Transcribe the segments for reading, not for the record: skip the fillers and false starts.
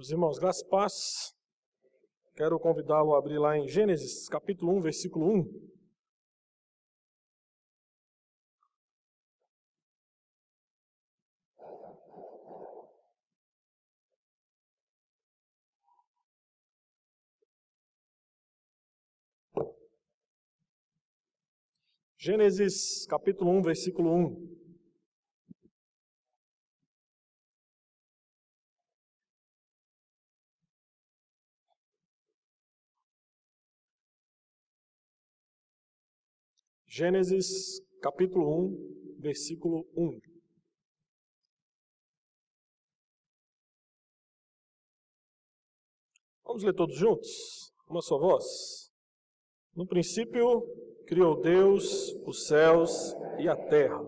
Meus irmãos, graça e paz. Quero convidá-lo a abrir lá em Gênesis, capítulo 1, versículo 1. Gênesis, capítulo 1, versículo 1. Gênesis, capítulo 1, versículo 1. Vamos ler todos juntos? Uma só voz. No princípio, criou Deus os céus e a terra.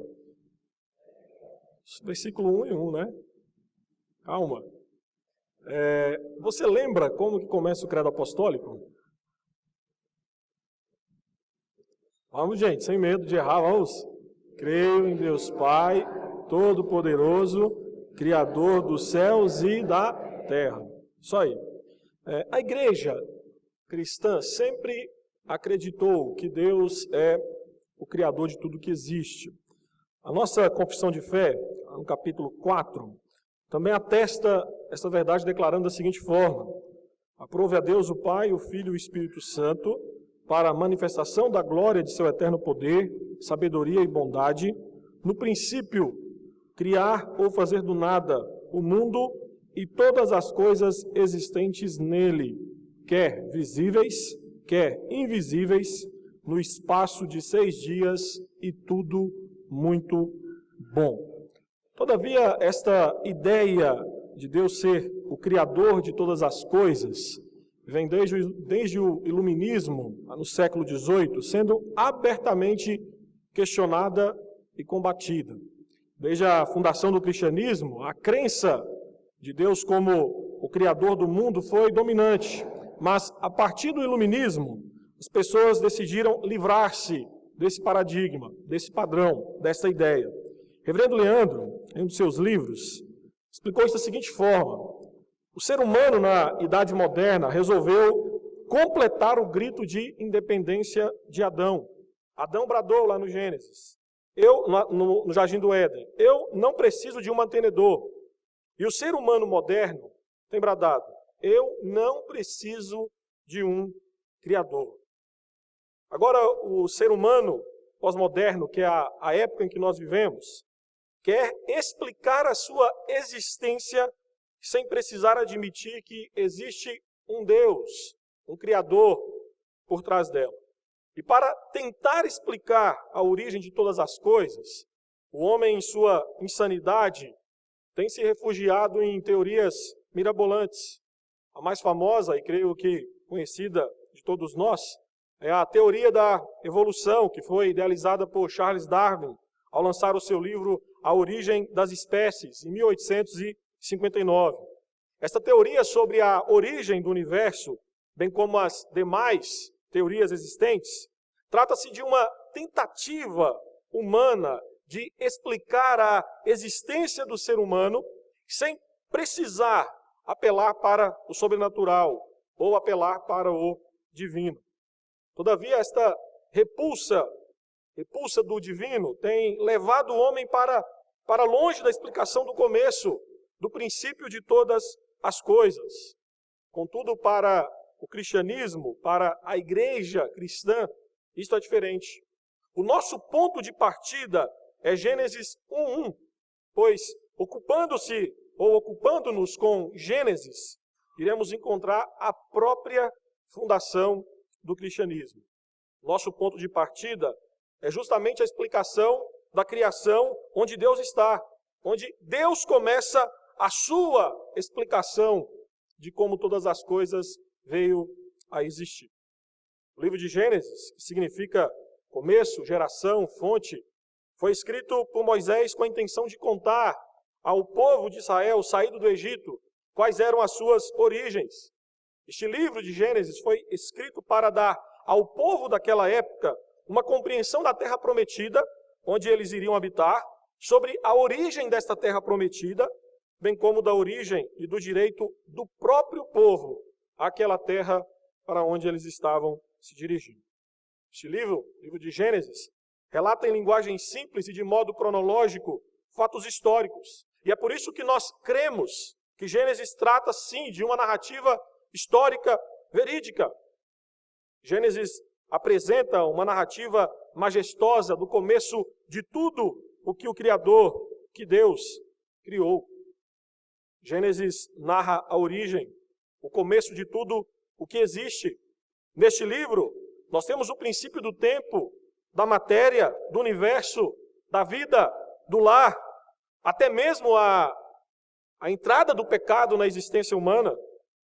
Versículo 1 e 1, né? Calma. Você lembra como que começa o credo apostólico? Vamos, gente, sem medo de errar, vamos. Creio em Deus Pai, Todo-Poderoso, Criador dos céus e da terra. Só aí. A igreja cristã sempre acreditou que Deus é o Criador de tudo que existe. A nossa confissão de fé, no capítulo 4, também atesta essa verdade declarando da seguinte forma: aprove a Deus o Pai, o Filho e o Espírito Santo, para a manifestação da glória de seu eterno poder, sabedoria e bondade, no princípio, criar ou fazer do nada o mundo e todas as coisas existentes nele, quer visíveis, quer invisíveis, no espaço de 6 dias, e tudo muito bom. Todavia, esta ideia de Deus ser o Criador de todas as coisas vem desde o Iluminismo, no século XVIII, sendo abertamente questionada e combatida. Desde a fundação do cristianismo, a crença de Deus como o Criador do mundo foi dominante. Mas, a partir do Iluminismo, as pessoas decidiram livrar-se desse paradigma, desse padrão, dessa ideia. Reverendo Leandro, em um de seus livros, explicou isso da seguinte forma: o ser humano, na Idade Moderna, resolveu completar o grito de independência de Adão. Adão bradou lá no Gênesis, no Jardim do Éden: eu não preciso de um mantenedor. E o ser humano moderno tem bradado: eu não preciso de um Criador. Agora, o ser humano pós-moderno, que é a época em que nós vivemos, quer explicar a sua existência sem precisar admitir que existe um Deus, um Criador por trás dela. E para tentar explicar a origem de todas as coisas, o homem, em sua insanidade, tem se refugiado em teorias mirabolantes. A mais famosa, e creio que conhecida de todos nós, é a teoria da evolução, que foi idealizada por Charles Darwin ao lançar o seu livro A Origem das Espécies, em 1859. Esta teoria sobre a origem do universo, bem como as demais teorias existentes, trata-se de uma tentativa humana de explicar a existência do ser humano sem precisar apelar para o sobrenatural ou apelar para o divino. Todavia, esta repulsa do divino tem levado o homem para longe da explicação do começo, do princípio de todas as coisas. Contudo, para o cristianismo, para a igreja cristã, isto é diferente. O nosso ponto de partida é Gênesis 1:1, pois ocupando-nos com Gênesis, iremos encontrar a própria fundação do cristianismo. Nosso ponto de partida é justamente a explicação da criação, onde Deus está, onde Deus começa a sua explicação de como todas as coisas veio a existir. O livro de Gênesis, que significa começo, geração, fonte, foi escrito por Moisés com a intenção de contar ao povo de Israel, saído do Egito, quais eram as suas origens. Este livro de Gênesis foi escrito para dar ao povo daquela época uma compreensão da terra prometida, onde eles iriam habitar, sobre a origem desta terra prometida, bem como da origem e do direito do próprio povo àquela terra para onde eles estavam se dirigindo. Este livro, livro de Gênesis, relata em linguagem simples e de modo cronológico fatos históricos. E é por isso que nós cremos que Gênesis trata, sim, de uma narrativa histórica verídica. Gênesis apresenta uma narrativa majestosa do começo de tudo o que o Criador, que Deus, criou. Gênesis narra a origem, o começo de tudo o que existe. Neste livro, nós temos o princípio do tempo, da matéria, do universo, da vida, do lar, até mesmo a entrada do pecado na existência humana,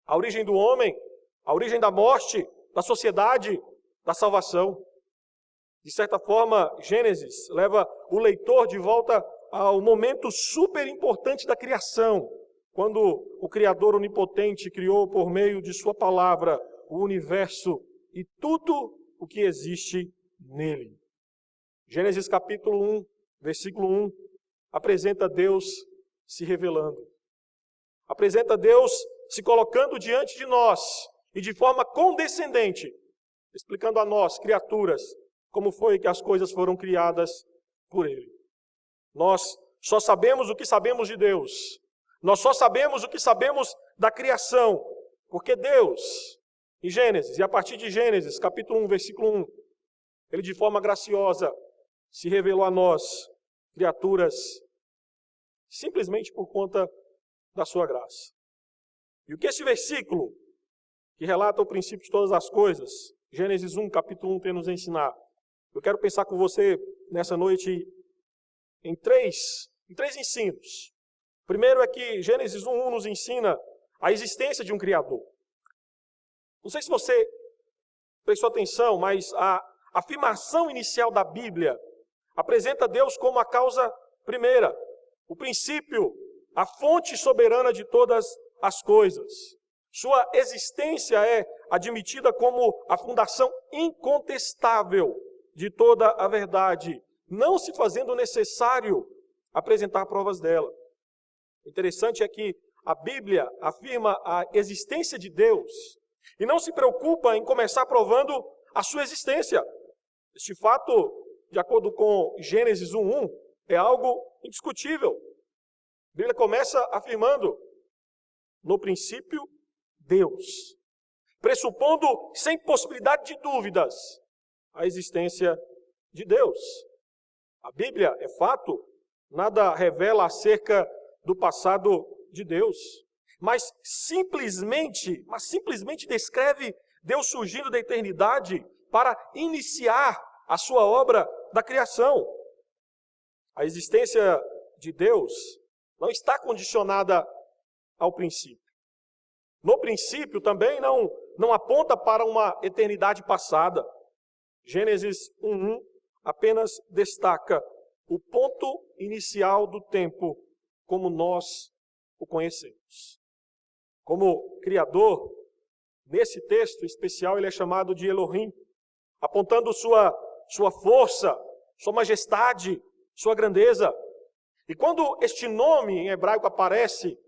a origem do homem, a origem da morte, da sociedade, da salvação. De certa forma, Gênesis leva o leitor de volta ao momento super importante da criação, quando o Criador onipotente criou por meio de sua palavra o universo e tudo o que existe nele. Gênesis capítulo 1, versículo 1, apresenta Deus se revelando. Apresenta Deus se colocando diante de nós e de forma condescendente, explicando a nós, criaturas, como foi que as coisas foram criadas por Ele. Nós só sabemos o que sabemos de Deus. Nós só sabemos o que sabemos da criação, porque Deus, em Gênesis, e a partir de Gênesis, capítulo 1, versículo 1, Ele de forma graciosa se revelou a nós, criaturas, simplesmente por conta da sua graça. E o que esse versículo, que relata o princípio de todas as coisas, Gênesis 1, capítulo 1, tem a nos ensinar? Eu quero pensar com você nessa noite em três ensinos. O primeiro é que Gênesis 1 nos ensina a existência de um Criador. Não sei se você prestou atenção, mas a afirmação inicial da Bíblia apresenta Deus como a causa primeira, o princípio, a fonte soberana de todas as coisas. Sua existência é admitida como a fundação incontestável de toda a verdade, não se fazendo necessário apresentar provas dela. O interessante é que a Bíblia afirma a existência de Deus e não se preocupa em começar provando a sua existência. Este fato, de acordo com Gênesis 1:1, é algo indiscutível. A Bíblia começa afirmando, no princípio, Deus, pressupondo, sem possibilidade de dúvidas, a existência de Deus. A Bíblia é fato, nada revela acerca do passado de Deus, mas simplesmente descreve Deus surgindo da eternidade para iniciar a sua obra da criação. A existência de Deus não está condicionada ao princípio. No princípio também não aponta para uma eternidade passada. Gênesis 1:1 apenas destaca o ponto inicial do tempo como nós o conhecemos. Como Criador, nesse texto especial ele é chamado de Elohim, apontando sua força, sua majestade, sua grandeza. E quando este nome em hebraico aparece,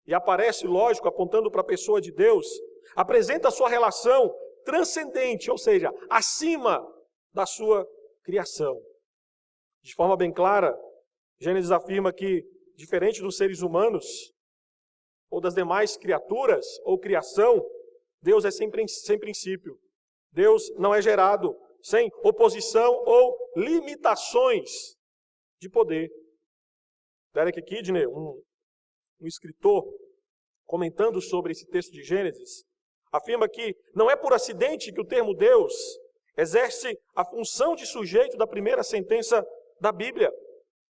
e aparece, lógico, apontando para a pessoa de Deus, apresenta a sua relação transcendente, ou seja, acima da sua criação. De forma bem clara, Gênesis afirma que, diferente dos seres humanos, ou das demais criaturas, ou criação, Deus é sem princípio. Deus não é gerado, sem oposição ou limitações de poder. Derek Kidner, um escritor, comentando sobre esse texto de Gênesis, afirma que não é por acidente que o termo Deus exerce a função de sujeito da primeira sentença da Bíblia,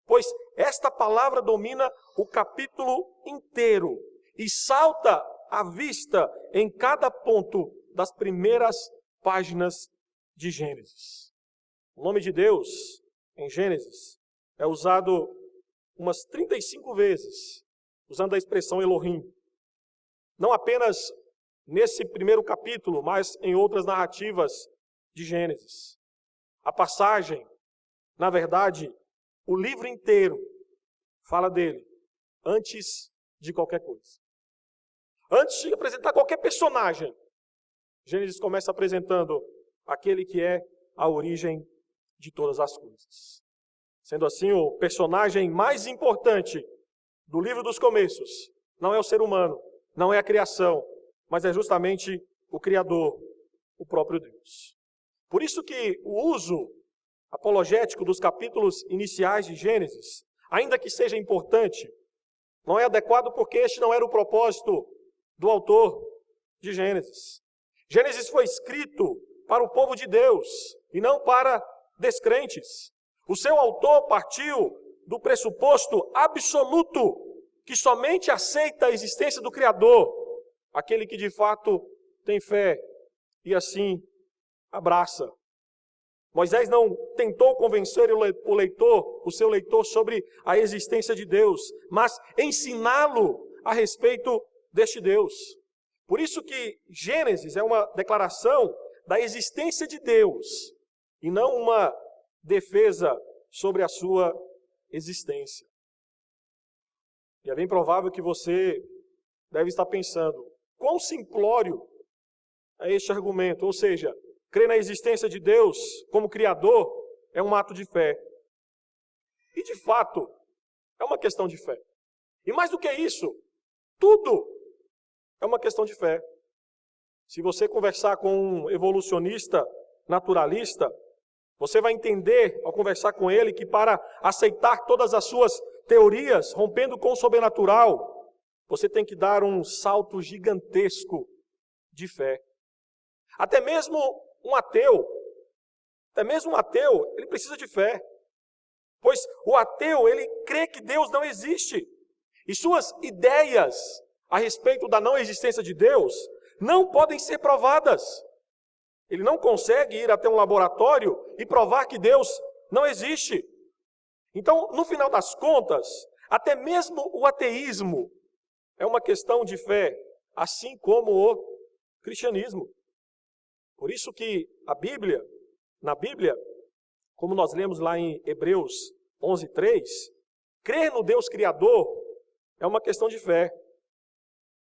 pois esta palavra domina o capítulo inteiro e salta à vista em cada ponto das primeiras páginas de Gênesis. O nome de Deus, em Gênesis, é usado umas 35 vezes, usando a expressão Elohim. Não apenas nesse primeiro capítulo, mas em outras narrativas de Gênesis. A passagem, na verdade, o livro inteiro fala dele, antes de qualquer coisa. Antes de apresentar qualquer personagem, Gênesis começa apresentando aquele que é a origem de todas as coisas. Sendo assim, o personagem mais importante do livro dos começos não é o ser humano, não é a criação, mas é justamente o Criador, o próprio Deus. Por isso que o uso apologético dos capítulos iniciais de Gênesis, ainda que seja importante, não é adequado porque este não era o propósito do autor de Gênesis. Gênesis foi escrito para o povo de Deus e não para descrentes. O seu autor partiu do pressuposto absoluto que somente aceita a existência do Criador, aquele que de fato tem fé e assim abraça. Moisés não tentou convencer o seu leitor sobre a existência de Deus, mas ensiná-lo a respeito deste Deus. Por isso que Gênesis é uma declaração da existência de Deus e não uma defesa sobre a sua existência. E é bem provável que você deve estar pensando, quão simplório é este argumento, ou seja, crer na existência de Deus como Criador é um ato de fé. E de fato, é uma questão de fé. E mais do que isso, tudo é uma questão de fé. Se você conversar com um evolucionista naturalista, você vai entender, ao conversar com ele, que para aceitar todas as suas teorias, rompendo com o sobrenatural, você tem que dar um salto gigantesco de fé. Até mesmo um ateu, ele precisa de fé. Pois o ateu, ele crê que Deus não existe. E suas ideias a respeito da não existência de Deus não podem ser provadas. Ele não consegue ir até um laboratório e provar que Deus não existe. Então, no final das contas, até mesmo o ateísmo é uma questão de fé, assim como o cristianismo. Por isso que na Bíblia, como nós lemos lá em Hebreus 11:3, crer no Deus Criador é uma questão de fé.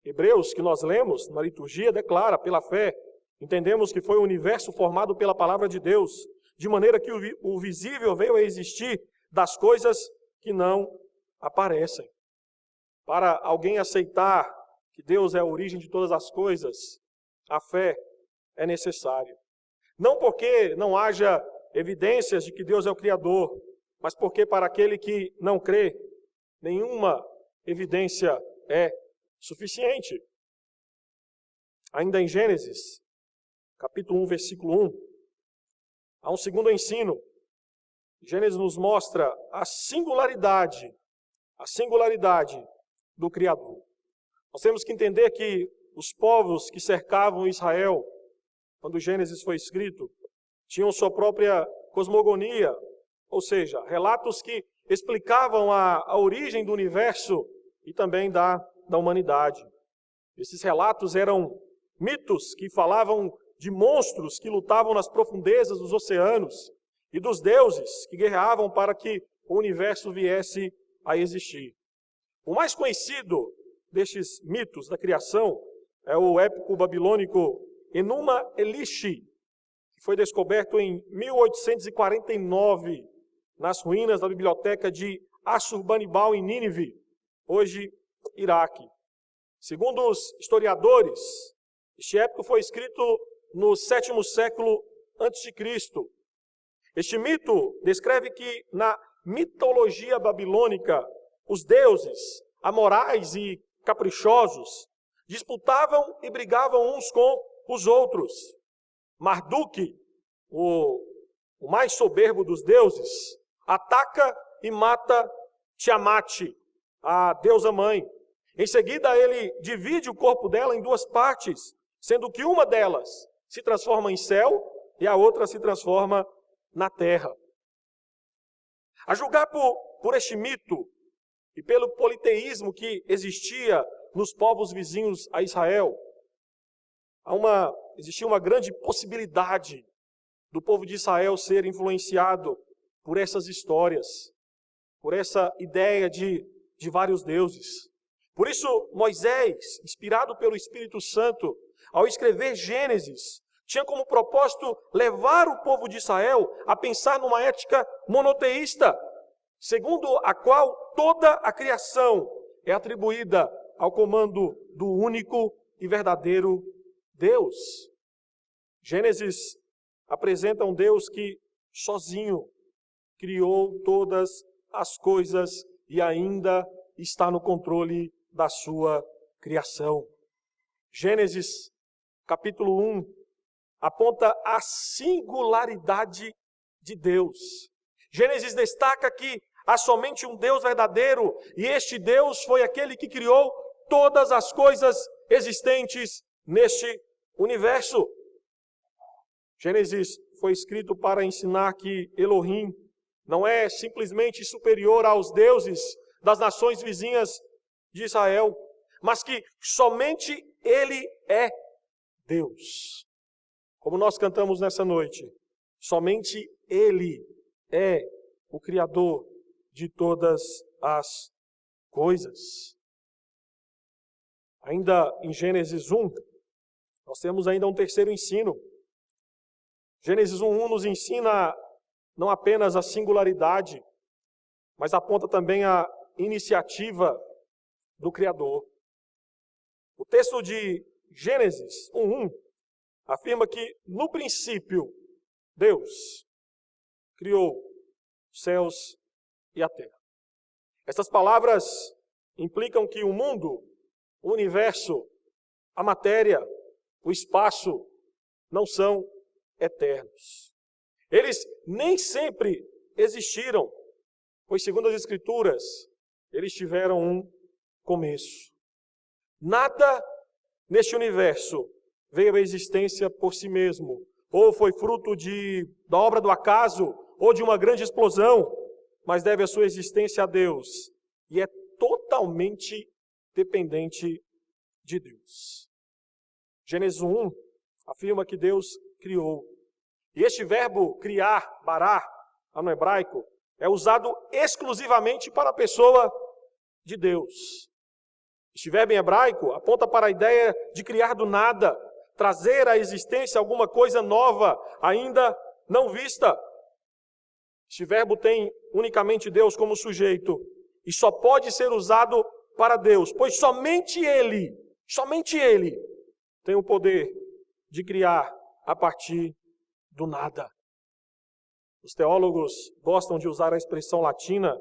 Hebreus, que nós lemos na liturgia, declara, pela fé, entendemos que foi o universo formado pela palavra de Deus, de maneira que o visível veio a existir das coisas que não aparecem. Para alguém aceitar que Deus é a origem de todas as coisas, a fé é necessária. Não porque não haja evidências de que Deus é o Criador, mas porque para aquele que não crê, nenhuma evidência é suficiente. Ainda em Gênesis, capítulo 1, versículo 1, há um segundo ensino. Gênesis nos mostra a singularidade do Criador. Nós temos que entender que os povos que cercavam Israel, quando Gênesis foi escrito, tinham sua própria cosmogonia, ou seja, relatos que explicavam a origem do universo e também da humanidade. Esses relatos eram mitos que falavam de monstros que lutavam nas profundezas dos oceanos e dos deuses que guerreavam para que o universo viesse a existir. O mais conhecido destes mitos da criação é o épico babilônico Enuma Elish, que foi descoberto em 1849 nas ruínas da biblioteca de Assurbanipal em Nínive, hoje Iraque. Segundo os historiadores, este épico foi escrito no 7º século a.C. Este mito descreve que na mitologia babilônica, os deuses, amorais e caprichosos, disputavam e brigavam uns com os outros. Marduk, o mais soberbo dos deuses, ataca e mata Tiamat, a deusa mãe. Em seguida, ele divide o corpo dela em duas partes, sendo que uma delas se transforma em céu e a outra se transforma na terra. A julgar por este mito e pelo politeísmo que existia nos povos vizinhos a Israel, existia uma grande possibilidade do povo de Israel ser influenciado por essas histórias, por essa ideia de vários deuses. Por isso, Moisés, inspirado pelo Espírito Santo, ao escrever Gênesis, tinha como propósito levar o povo de Israel a pensar numa ética monoteísta, segundo a qual toda a criação é atribuída ao comando do único e verdadeiro Deus. Gênesis apresenta um Deus que sozinho criou todas as coisas e ainda está no controle da sua criação. Gênesis capítulo 1 aponta a singularidade de Deus. Gênesis destaca que há somente um Deus verdadeiro, e este Deus foi aquele que criou todas as coisas existentes neste universo. Gênesis foi escrito para ensinar que Elohim não é simplesmente superior aos deuses das nações vizinhas de Israel, mas que somente Ele é Deus. Como nós cantamos nessa noite, somente Ele é o Criador de todas as coisas. Ainda em Gênesis 1, nós temos ainda um terceiro ensino. Gênesis 1:1 nos ensina não apenas a singularidade, mas aponta também a iniciativa do Criador. O texto de Gênesis 1:1 afirma que, no princípio, Deus criou os céus e a terra. Essas palavras implicam que o mundo, o universo, a matéria, o espaço não são eternos. Eles nem sempre existiram, pois, segundo as Escrituras, eles tiveram um começo. Nada neste universo veio à existência por si mesmo, ou foi fruto da obra do acaso, ou de uma grande explosão, mas deve a sua existência a Deus, e é totalmente dependente de Deus. Gênesis 1 afirma que Deus criou. E este verbo criar, bará, no hebraico, é usado exclusivamente para a pessoa de Deus. Este verbo em hebraico aponta para a ideia de criar do nada, trazer à existência alguma coisa nova, ainda não vista. Este verbo tem unicamente Deus como sujeito e só pode ser usado para Deus, pois somente Ele tem o poder de criar a partir do nada. Os teólogos gostam de usar a expressão latina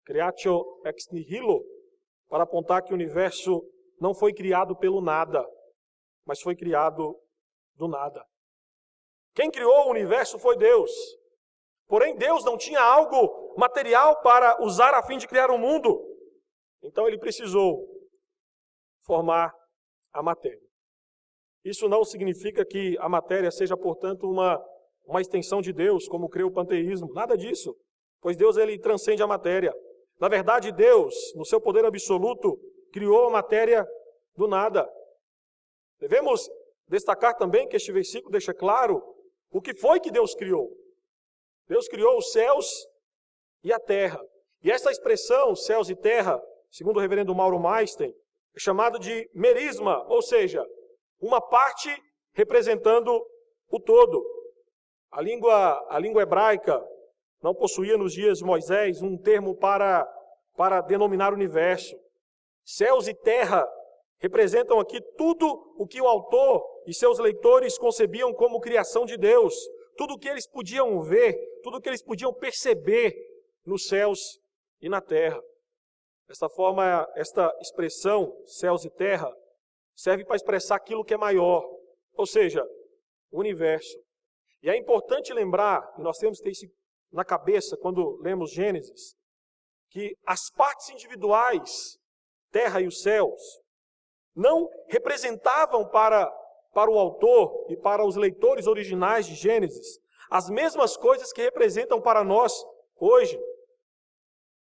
creatio ex nihilo para apontar que o universo não foi criado pelo nada, mas foi criado do nada. Quem criou o universo foi Deus. Porém, Deus não tinha algo material para usar a fim de criar o mundo. Então ele precisou formar a matéria. Isso não significa que a matéria seja, portanto, uma extensão de Deus, como crê o panteísmo. Nada disso, pois Deus ele transcende a matéria. Na verdade, Deus, no seu poder absoluto, criou a matéria do nada. Devemos destacar também que este versículo deixa claro o que foi que Deus criou. Deus criou os céus e a terra. E essa expressão, céus e terra, segundo o reverendo Mauro Meister, é chamado de merisma, ou seja, uma parte representando o todo. A língua hebraica não possuía nos dias de Moisés um termo para denominar o universo. Céus e terra representam aqui tudo o que o autor e seus leitores concebiam como criação de Deus, tudo o que eles podiam ver, tudo o que eles podiam perceber nos céus e na terra. Desta forma, esta expressão, céus e terra, serve para expressar aquilo que é maior, ou seja, o universo. E é importante lembrar, e nós temos que ter isso na cabeça quando lemos Gênesis, que as partes individuais, terra e os céus, não representavam para o autor e para os leitores originais de Gênesis as mesmas coisas que representam para nós hoje.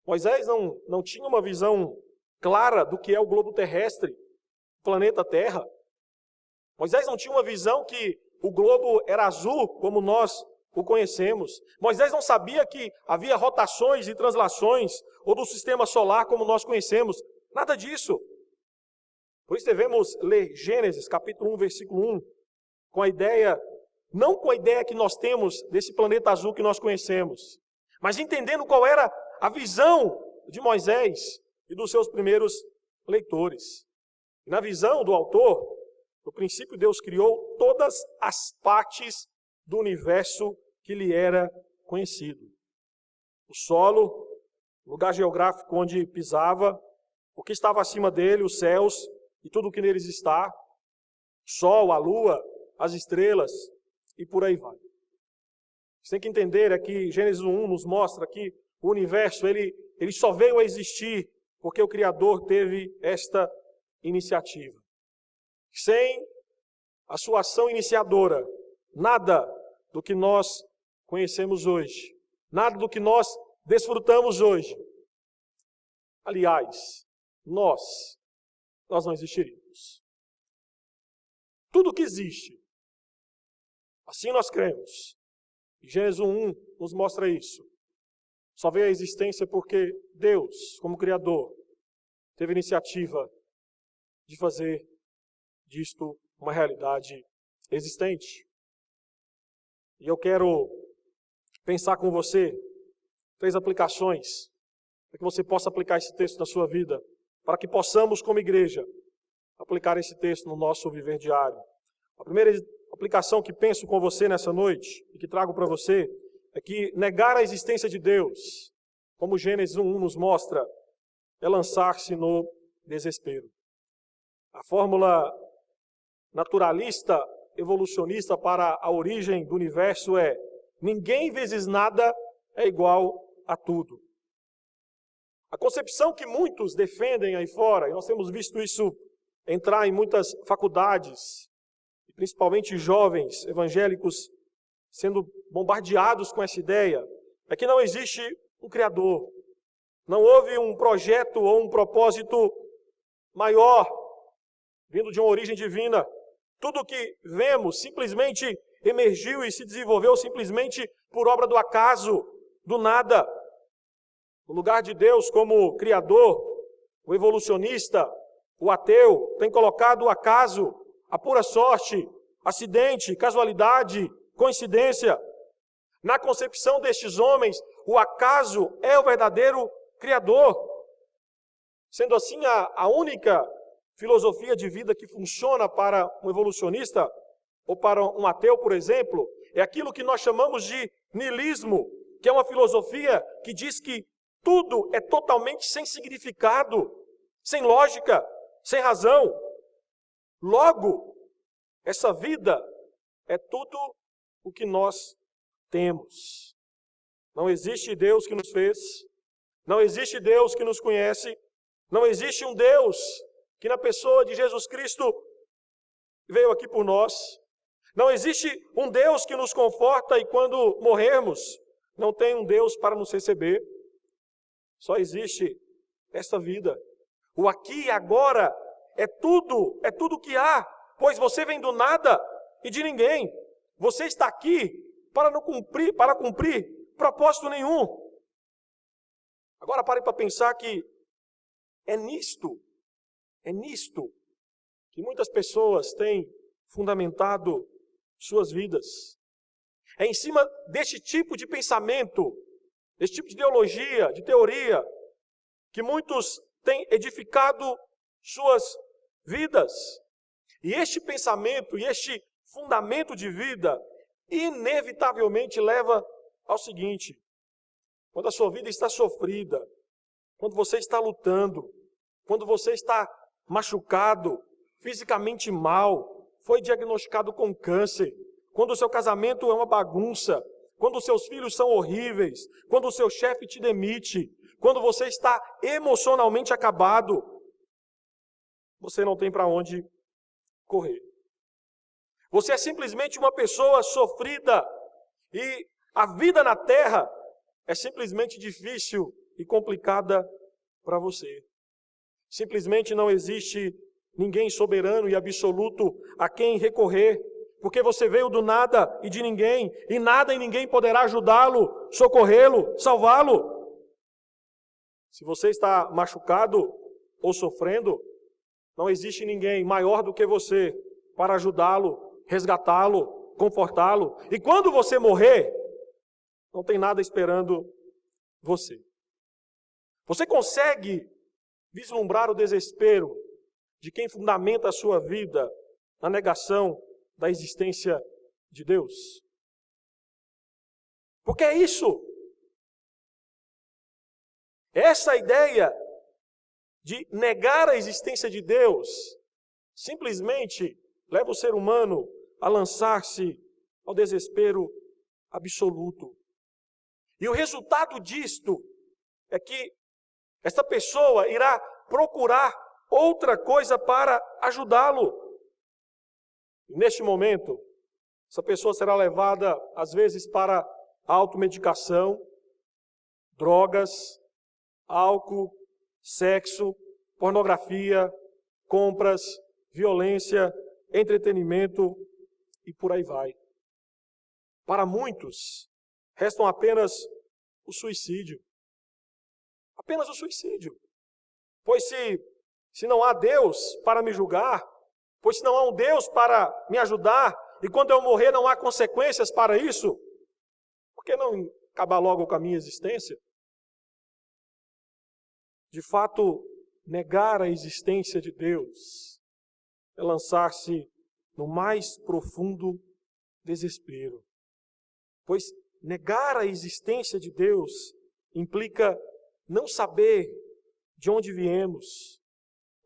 Moisés não tinha uma visão clara do que é o globo terrestre, o planeta Terra. Moisés não tinha uma visão que o globo era azul, como nós o conhecemos. Moisés não sabia que havia rotações e translações, ou do sistema solar, como nós conhecemos. Nada disso. Por isso devemos ler Gênesis, capítulo 1, versículo 1, com a ideia, não com a ideia que nós temos desse planeta azul que nós conhecemos, mas entendendo qual era a visão de Moisés e dos seus primeiros leitores. E na visão do autor, no princípio Deus criou todas as partes do universo que lhe era conhecido. O solo, o lugar geográfico onde pisava, o que estava acima dele, os céus e tudo o que neles está, o sol, a lua, as estrelas e por aí vai. Você tem que entender é que Gênesis 1 nos mostra que o universo ele só veio a existir porque o Criador teve esta iniciativa. Sem a sua ação iniciadora, nada do que nós conhecemos hoje, nada do que nós desfrutamos hoje. Aliás, nós não existiríamos. Tudo que existe, assim nós cremos. E Gênesis 1 nos mostra isso. Só veio a existência porque Deus, como Criador, teve a iniciativa de fazer disto uma realidade existente. E eu quero pensar com você 3 aplicações para que você possa aplicar esse texto na sua vida, para que possamos, como igreja, aplicar esse texto no nosso viver diário. A primeira aplicação que penso com você nessa noite e que trago para você é que negar a existência de Deus, como Gênesis 1 nos mostra, é lançar-se no desespero. A fórmula naturalista, evolucionista para a origem do universo é: ninguém vezes nada é igual a tudo. A concepção que muitos defendem aí fora, e nós temos visto isso entrar em muitas faculdades, e principalmente jovens evangélicos sendo bombardeados com essa ideia, é que não existe um Criador. Não houve um projeto ou um propósito maior, vindo de uma origem divina. Tudo o que vemos simplesmente emergiu e se desenvolveu simplesmente por obra do acaso, do nada. No lugar de Deus como Criador, o evolucionista, o ateu, tem colocado o acaso, a pura sorte, acidente, casualidade, coincidência. Na concepção destes homens, o acaso é o verdadeiro Criador. Sendo assim, a única filosofia de vida que funciona para um evolucionista ou para um ateu, por exemplo, é aquilo que nós chamamos de niilismo, que é uma filosofia que diz que tudo é totalmente sem significado, sem lógica, sem razão. Logo, essa vida é tudo o que nós temos. Não existe Deus que nos fez, não existe Deus que nos conhece, não existe um Deus que na pessoa de Jesus Cristo veio aqui por nós. Não existe um Deus que nos conforta e quando morrermos, não tem um Deus para nos receber. Só existe esta vida. O aqui e agora é tudo que há, pois você vem do nada e de ninguém. Você está aqui para cumprir propósito nenhum. Agora pare para pensar que é nisto que muitas pessoas têm fundamentado suas vidas. É em cima deste tipo de pensamento, deste tipo de ideologia, de teoria, que muitos têm edificado suas vidas. E este pensamento e este fundamento de vida inevitavelmente leva ao seguinte: quando a sua vida está sofrida, quando você está lutando, quando você está machucado, fisicamente mal, foi diagnosticado com câncer, quando o seu casamento é uma bagunça, quando os seus filhos são horríveis, quando o seu chefe te demite, quando você está emocionalmente acabado, você não tem para onde correr. Você é simplesmente uma pessoa sofrida e a vida na terra é simplesmente difícil e complicada para você. Simplesmente não existe ninguém soberano e absoluto a quem recorrer, porque você veio do nada e de ninguém, e nada e ninguém poderá ajudá-lo, socorrê-lo, salvá-lo. Se você está machucado ou sofrendo, Não existe ninguém maior do que você para ajudá-lo, resgatá-lo, confortá-lo. E quando você morrer, não tem nada esperando você. Você consegue vislumbrar o desespero de quem fundamenta a sua vida na negação da existência de Deus? Porque é isso. Essa ideia de negar a existência de Deus simplesmente leva o ser humano a lançar-se ao desespero absoluto. E o resultado disto é que esta pessoa irá procurar outra coisa para ajudá-lo. E neste momento, essa pessoa será levada, às vezes, para a automedicação, drogas, álcool, sexo, pornografia, compras, violência, entretenimento e por aí vai. Para muitos, restam apenas o suicídio. Apenas o suicídio. Pois se não há Deus para me julgar, pois se não há um Deus para me ajudar, e quando eu morrer não há consequências para isso, por que não acabar logo com a minha existência? De fato, negar a existência de Deus é lançar-se no mais profundo desespero. Pois negar a existência de Deus implica não saber de onde viemos,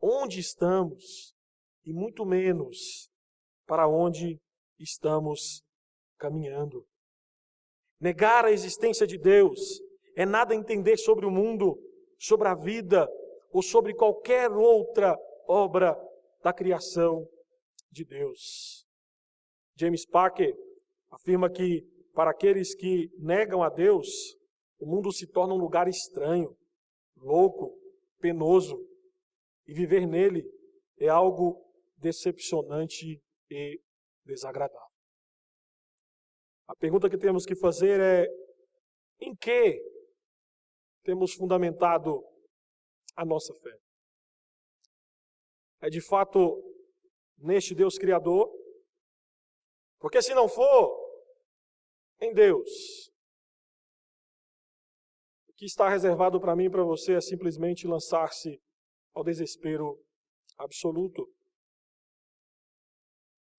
onde estamos e muito menos para onde estamos caminhando. Negar a existência de Deus é nada entender sobre o mundo, sobre a vida ou sobre qualquer outra obra da criação de Deus. James Packer afirma que para aqueles que negam a Deus, o mundo se torna um lugar estranho, louco, penoso, e viver nele é algo decepcionante e desagradável. A pergunta que temos que fazer é: em que temos fundamentado a nossa fé? É de fato neste Deus Criador? Porque se não for em Deus, o que está reservado para mim e para você é simplesmente lançar-se ao desespero absoluto.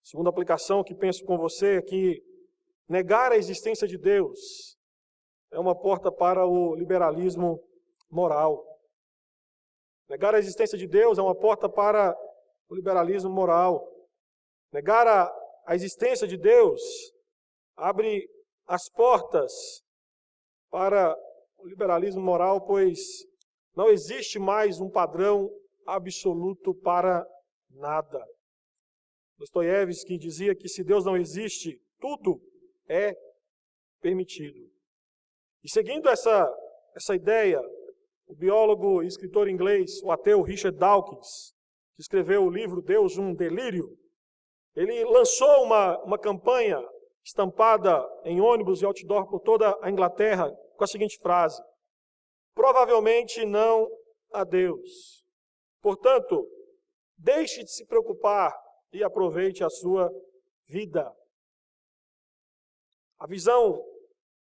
Segunda aplicação que penso com você é que negar a existência de Deus é uma porta para o liberalismo moral. Negar a existência de Deus é uma porta para o liberalismo moral. Negar a existência de Deus abre as portas para o liberalismo moral, pois não existe mais um padrão absoluto para nada. Dostoiévski dizia que se Deus não existe, tudo é permitido. E seguindo essa ideia, o biólogo e escritor inglês, o ateu Richard Dawkins, que escreveu o livro Deus, um Delírio, ele lançou uma campanha estampada em ônibus e outdoor por toda a Inglaterra com a seguinte frase: provavelmente não há Deus. Portanto, deixe de se preocupar e aproveite a sua vida. A visão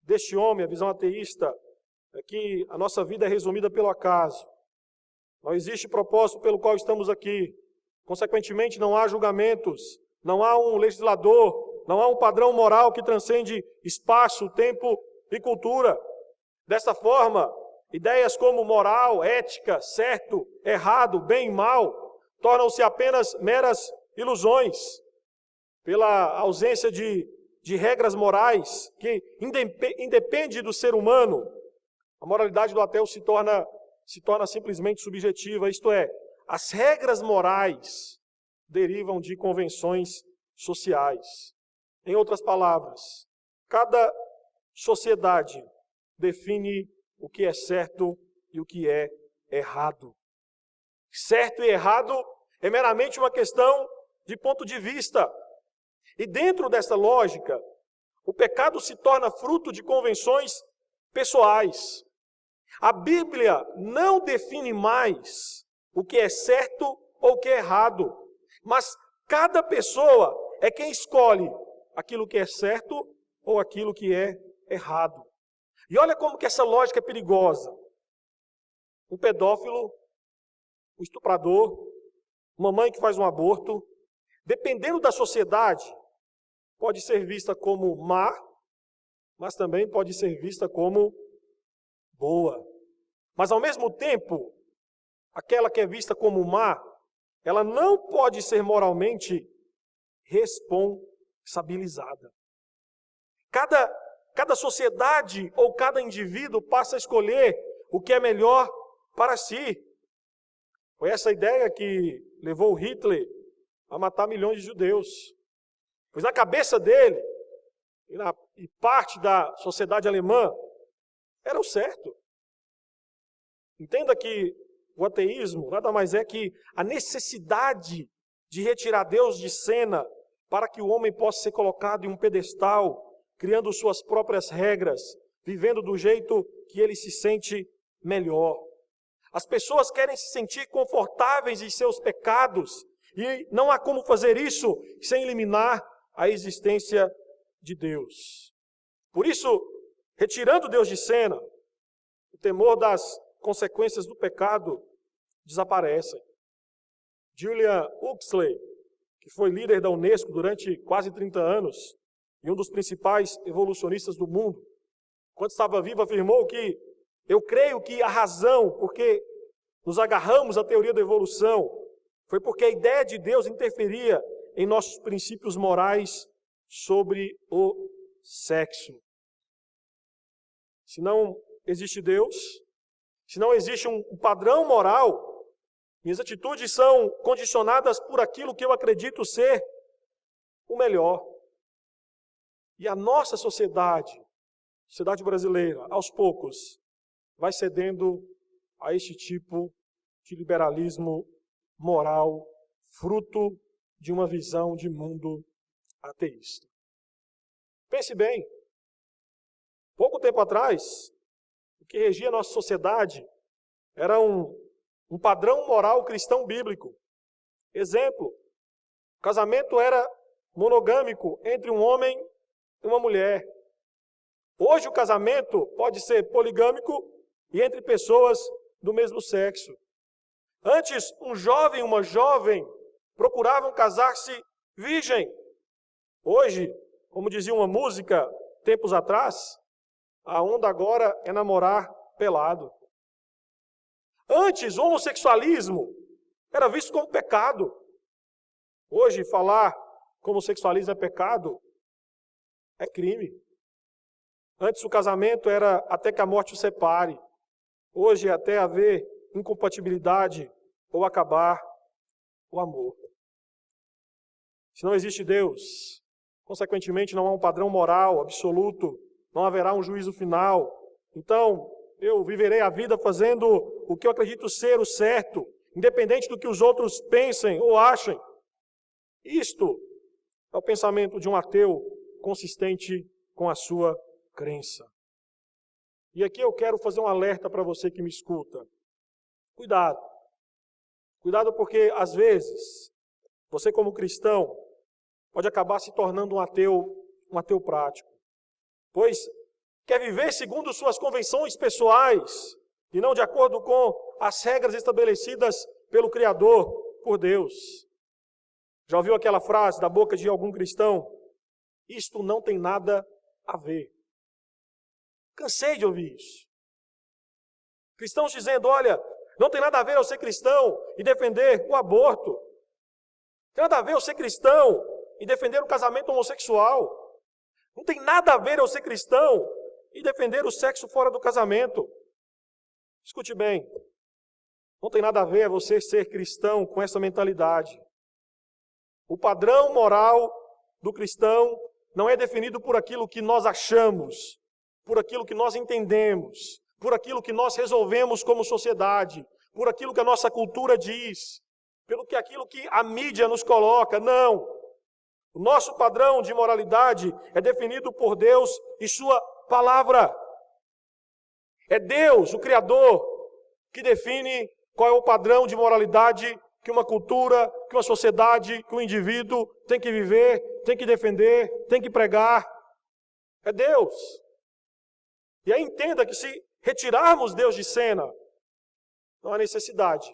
deste homem, a visão ateísta, é que a nossa vida é resumida pelo acaso. Não existe propósito pelo qual estamos aqui. Consequentemente, não há julgamentos, não há um legislador, não há um padrão moral que transcende espaço, tempo e cultura. Dessa forma, ideias como moral, ética, certo, errado, bem e mal, tornam-se apenas meras ilusões, pela ausência de regras morais que independe do ser humano. A moralidade do ateu se torna simplesmente subjetiva, isto é, as regras morais derivam de convenções sociais. Em outras palavras, cada sociedade define o que é certo e o que é errado. Certo e errado é meramente uma questão de ponto de vista. E dentro dessa lógica, o pecado se torna fruto de convenções pessoais. A Bíblia não define mais o que é certo ou o que é errado. Mas cada pessoa é quem escolhe aquilo que é certo ou aquilo que é errado. E olha como que essa lógica é perigosa. Um pedófilo, um estuprador, uma mãe que faz um aborto, dependendo da sociedade, pode ser vista como má, mas também pode ser vista como boa. Mas ao mesmo tempo, aquela que é vista como má, ela não pode ser moralmente responsabilizada. Cada sociedade ou cada indivíduo passa a escolher o que é melhor para si. Foi essa ideia que levou Hitler a matar milhões de judeus. Pois na cabeça dele, e parte da sociedade alemã, era o certo. Entenda que o ateísmo nada mais é que a necessidade de retirar Deus de cena para que o homem possa ser colocado em um pedestal, criando suas próprias regras, vivendo do jeito que ele se sente melhor. As pessoas querem se sentir confortáveis em seus pecados e não há como fazer isso sem eliminar a existência de Deus. Por isso, retirando Deus de cena, o temor das consequências do pecado desaparecem. Julian Huxley, que foi líder da Unesco durante quase 30 anos e um dos principais evolucionistas do mundo, quando estava vivo, afirmou que eu creio que a razão porque nos agarramos à teoria da evolução foi porque a ideia de Deus interferia em nossos princípios morais sobre o sexo. Se não existe Deus, se não existe um padrão moral, minhas atitudes são condicionadas por aquilo que eu acredito ser o melhor. E a nossa sociedade brasileira, aos poucos, vai cedendo a este tipo de liberalismo moral, fruto de uma visão de mundo ateísta. Pense bem, pouco tempo atrás, o que regia a nossa sociedade era um padrão moral cristão bíblico. Exemplo, o casamento era monogâmico entre um homem e uma mulher. Hoje o casamento pode ser poligâmico e entre pessoas do mesmo sexo. Antes, um jovem e uma jovem procuravam casar-se virgem. Hoje, como dizia uma música tempos atrás, a onda agora é namorar pelado. Antes, o homossexualismo era visto como pecado. Hoje, falar que homossexualismo é pecado é crime. Antes, o casamento era até que a morte o separe. Hoje, é até haver incompatibilidade ou acabar o amor. Se não existe Deus, consequentemente não há um padrão moral absoluto, não haverá um juízo final. Então, eu viverei a vida fazendo o que eu acredito ser o certo, independente do que os outros pensem ou achem. Isto é o pensamento de um ateu consistente com a sua crença. E aqui eu quero fazer um alerta para você que me escuta. Cuidado. Cuidado porque, às vezes, você como cristão pode acabar se tornando um ateu prático. Pois quer viver segundo suas convenções pessoais e não de acordo com as regras estabelecidas pelo Criador, por Deus. Já ouviu aquela frase da boca de algum cristão? Isto não tem nada a ver. Cansei de ouvir isso. Cristãos dizendo, olha, não tem nada a ver eu ser cristão e defender o aborto. Não tem nada a ver eu ser cristão e defender o casamento homossexual. Não tem nada a ver eu ser cristão e defender o sexo fora do casamento. Escute bem, não tem nada a ver você ser cristão com essa mentalidade. O padrão moral do cristão não é definido por aquilo que nós achamos, por aquilo que nós entendemos, por aquilo que nós resolvemos como sociedade, por aquilo que a nossa cultura diz, pelo que aquilo que a mídia nos coloca. Não. O nosso padrão de moralidade é definido por Deus e sua palavra. É Deus, o Criador, que define qual é o padrão de moralidade que uma cultura, que uma sociedade, que um indivíduo tem que viver, tem que defender, tem que pregar. É Deus. E aí entenda que se retirarmos Deus de cena, não há necessidade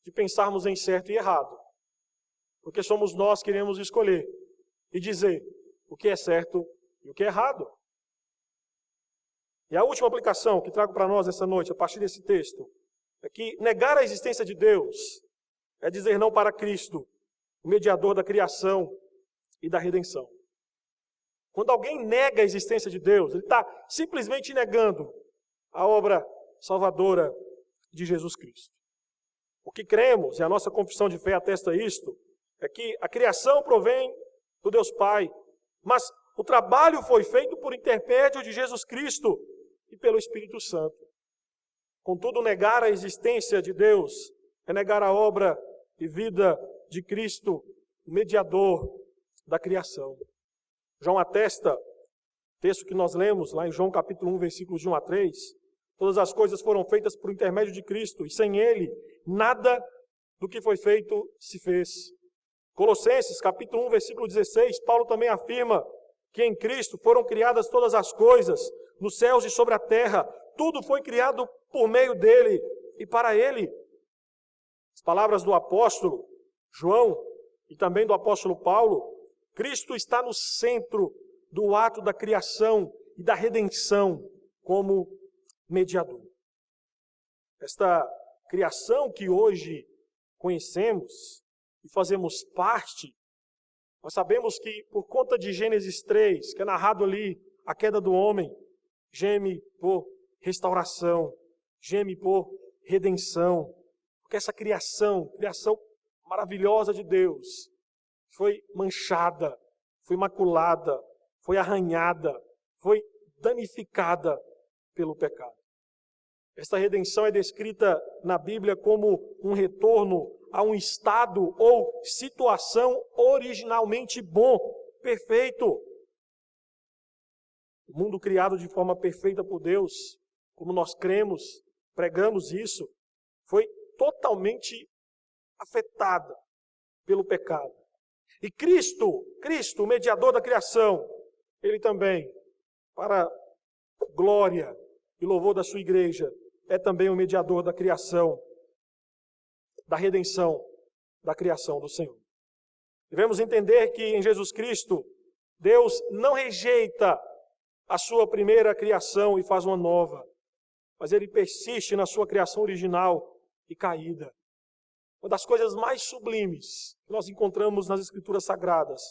de pensarmos em certo e errado. Porque somos nós que iremos escolher e dizer o que é certo e o que é errado. E a última aplicação que trago para nós essa noite, a partir desse texto, é que negar a existência de Deus é dizer não para Cristo, o mediador da criação e da redenção. Quando alguém nega a existência de Deus, ele está simplesmente negando a obra salvadora de Jesus Cristo. O que cremos, e a nossa confissão de fé atesta isto, é que a criação provém do Deus Pai, mas o trabalho foi feito por intermédio de Jesus Cristo e pelo Espírito Santo. Contudo, negar a existência de Deus é negar a obra e vida de Cristo, o mediador da criação. João atesta, texto que nós lemos lá em João capítulo 1, versículos de 1 a 3, todas as coisas foram feitas por intermédio de Cristo, e sem Ele, nada do que foi feito se fez. Colossenses capítulo 1, versículo 16, Paulo também afirma que em Cristo foram criadas todas as coisas, nos céus e sobre a terra, tudo foi criado por meio dele e para ele. As palavras do apóstolo João e também do apóstolo Paulo, Cristo está no centro do ato da criação e da redenção como mediador. Esta criação que hoje conhecemos e fazemos parte, nós sabemos que por conta de Gênesis 3, que é narrado ali a queda do homem, geme por restauração, geme por redenção, porque essa criação maravilhosa de Deus, foi manchada, foi maculada, foi arranhada, foi danificada pelo pecado. Esta redenção é descrita na Bíblia como um retorno a um estado ou situação originalmente bom, perfeito. O mundo criado de forma perfeita por Deus, como nós cremos, pregamos isso, foi totalmente afetada pelo pecado. E Cristo, o mediador da criação, Ele também, para glória e louvor da sua igreja, é também o mediador da criação, da redenção, da criação do Senhor. Devemos entender que em Jesus Cristo, Deus não rejeita a sua primeira criação e faz uma nova, mas Ele persiste na sua criação original e caída. Uma das coisas mais sublimes que nós encontramos nas Escrituras Sagradas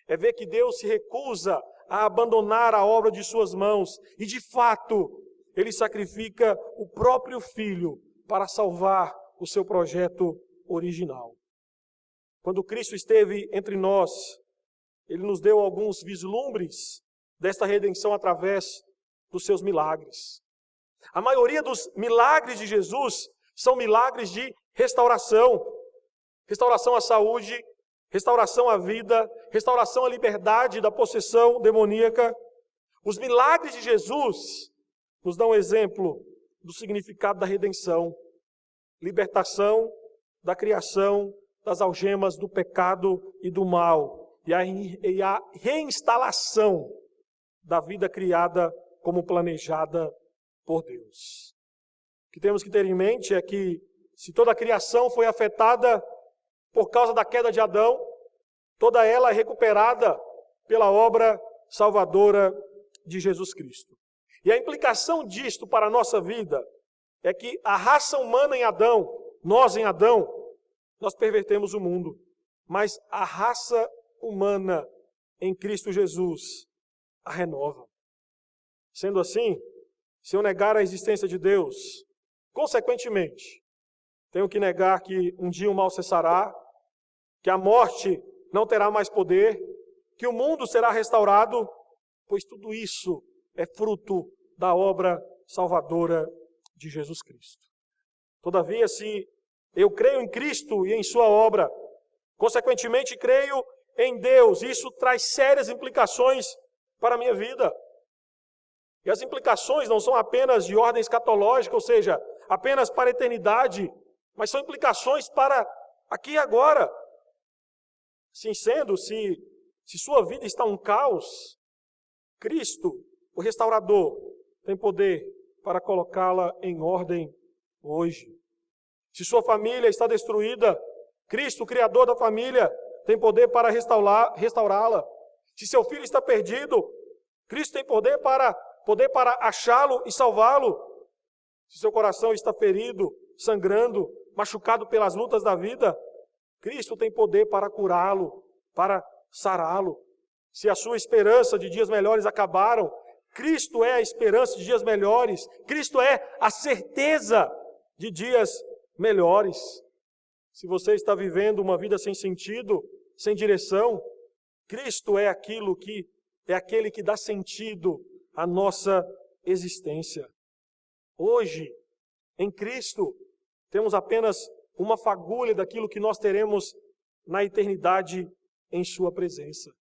é ver que Deus se recusa a abandonar a obra de suas mãos e, de fato, Ele sacrifica o próprio Filho para salvar o seu projeto original. Quando Cristo esteve entre nós, Ele nos deu alguns vislumbres desta redenção através dos seus milagres. A maioria dos milagres de Jesus são milagres de restauração. Restauração à saúde, restauração à vida, restauração à liberdade da possessão demoníaca. Os milagres de Jesus nos dão um exemplo do significado da redenção. Libertação da criação, das algemas do pecado e do mal. E a reinstalação da vida criada como planejada por Deus. O que temos que ter em mente é que se toda a criação foi afetada por causa da queda de Adão, toda ela é recuperada pela obra salvadora de Jesus Cristo. E a implicação disto para a nossa vida é que a raça humana em Adão, nós em Adão, nós pervertemos o mundo. Mas a raça humana em Cristo Jesus a renova. Sendo assim, se eu negar a existência de Deus, consequentemente, tenho que negar que um dia o mal cessará, que a morte não terá mais poder, que o mundo será restaurado, pois tudo isso é fruto da obra salvadora de Jesus Cristo. Todavia, se eu creio em Cristo e em sua obra, consequentemente creio em Deus, isso traz sérias implicações para a minha vida. E as implicações não são apenas de ordem escatológica, ou seja, apenas para a eternidade, mas são implicações para Aqui e agora. Assim sendo, se sua vida está um caos, Cristo, o restaurador, tem poder para colocá-la em ordem hoje. Se sua família está destruída, Cristo, o Criador da família, tem poder para restaurá-la. Se seu filho está perdido, Cristo tem poder para achá-lo e salvá-lo. Se seu coração está ferido, sangrando, machucado pelas lutas da vida, Cristo tem poder para curá-lo, para sará-lo. Se a sua esperança de dias melhores acabaram, Cristo é a esperança de dias melhores. Cristo é a certeza de dias melhores. Se você está vivendo uma vida sem sentido, sem direção, Cristo é aquele que dá sentido à nossa existência. Hoje, em Cristo, temos apenas uma fagulha daquilo que nós teremos na eternidade em sua presença.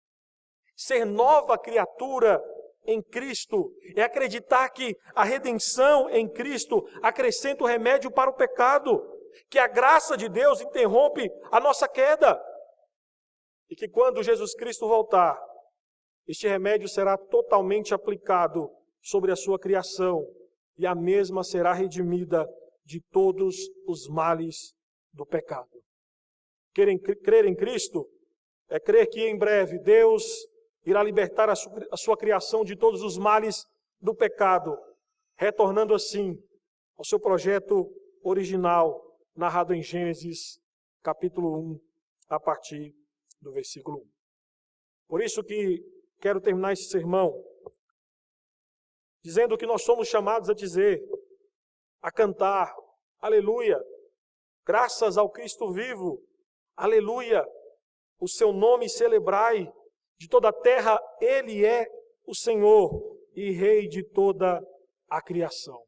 Ser nova criatura em Cristo é acreditar que a redenção em Cristo acrescenta o remédio para o pecado, que a graça de Deus interrompe a nossa queda e que quando Jesus Cristo voltar, este remédio será totalmente aplicado sobre a sua criação e a mesma será redimida de todos os males do pecado. Crer em Cristo é crer que em breve Deus irá libertar a sua criação de todos os males do pecado, retornando assim ao seu projeto original, narrado em Gênesis, capítulo 1, a partir do versículo 1. Por isso que quero terminar esse sermão dizendo que nós somos chamados a dizer, a cantar, aleluia, graças ao Cristo vivo, aleluia, o seu nome celebrai, de toda a terra Ele é o Senhor e Rei de toda a criação.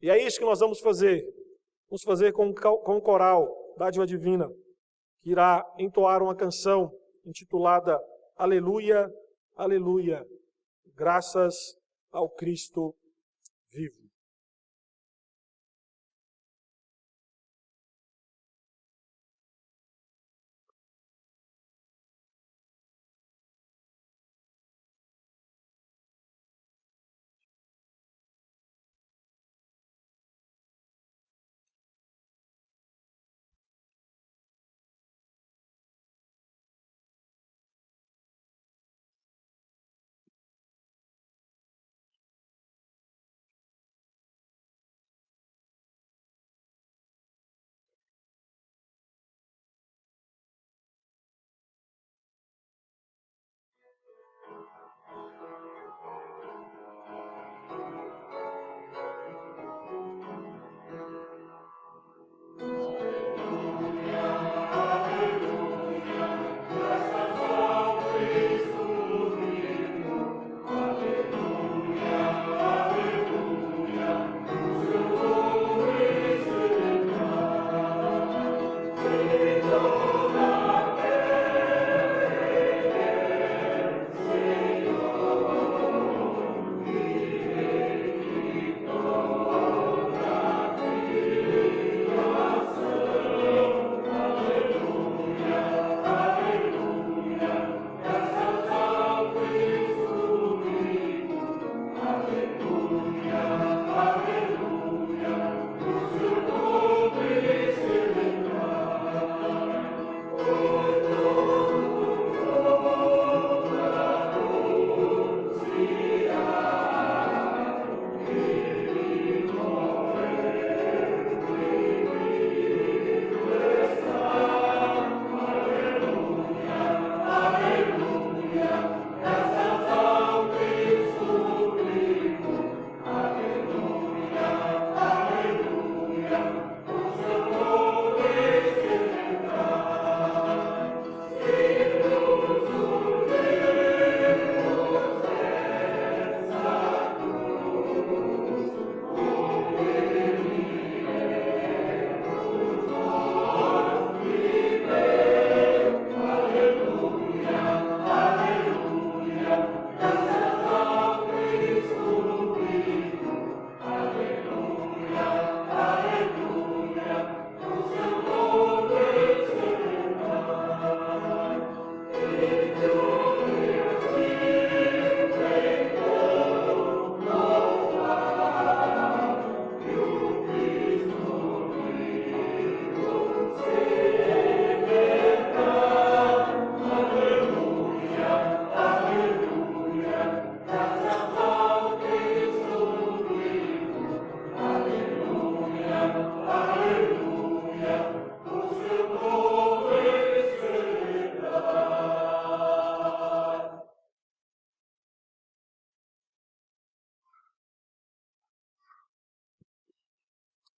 E é isso que nós vamos fazer. Vamos fazer com o coral Dádiva Divina, que irá entoar uma canção intitulada Aleluia, Aleluia, graças ao Cristo vivo.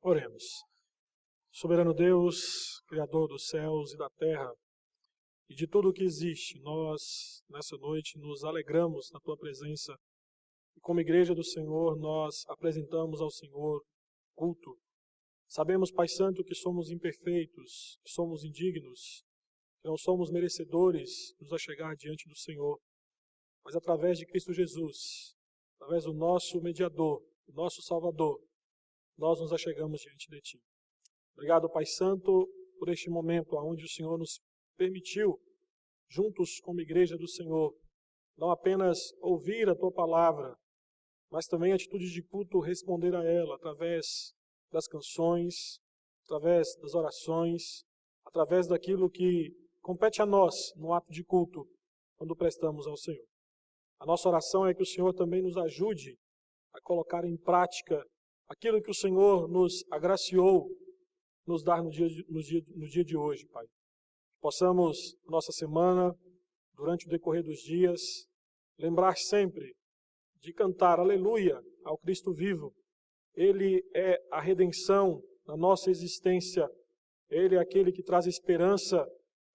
Oremos. Soberano Deus, Criador dos céus e da terra, e de tudo o que existe, nós, nessa noite, nos alegramos na Tua presença. E como Igreja do Senhor, nós apresentamos ao Senhor culto. Sabemos, Pai Santo, que somos imperfeitos, que somos indignos, que não somos merecedores de nos achegar diante do Senhor. Mas através de Cristo Jesus, através do nosso mediador, do nosso Salvador, nós nos achegamos diante de Ti. Obrigado, Pai Santo, por este momento onde o Senhor nos permitiu, juntos como Igreja do Senhor, não apenas ouvir a Tua palavra, mas também atitudes de culto responder a ela através das canções, através das orações, através daquilo que compete a nós no ato de culto, quando prestamos ao Senhor. A nossa oração é que o Senhor também nos ajude a colocar em prática aquilo que o Senhor nos agraciou nos dar no dia de hoje, Pai. Possamos, nossa semana, durante o decorrer dos dias, lembrar sempre de cantar aleluia ao Cristo vivo. Ele é a redenção da nossa existência. Ele é aquele que traz esperança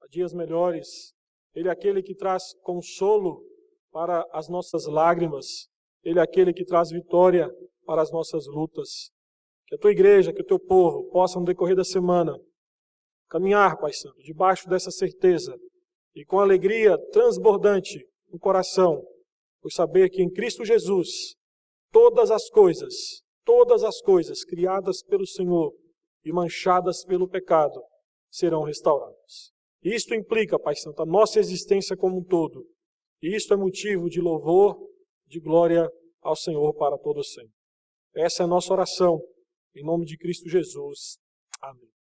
a dias melhores. Ele é aquele que traz consolo para as nossas lágrimas. Ele é aquele que traz vitória para as nossas lutas. Que a Tua igreja, que o Teu povo possa, no decorrer da semana, caminhar, Pai Santo, debaixo dessa certeza e com alegria transbordante no coração, por saber que em Cristo Jesus, todas as coisas criadas pelo Senhor e manchadas pelo pecado, serão restauradas. Isto implica, Pai Santo, a nossa existência como um todo. E isto é motivo de louvor, de glória ao Senhor para todo sempre. Essa é a nossa oração, em nome de Cristo Jesus. Amém.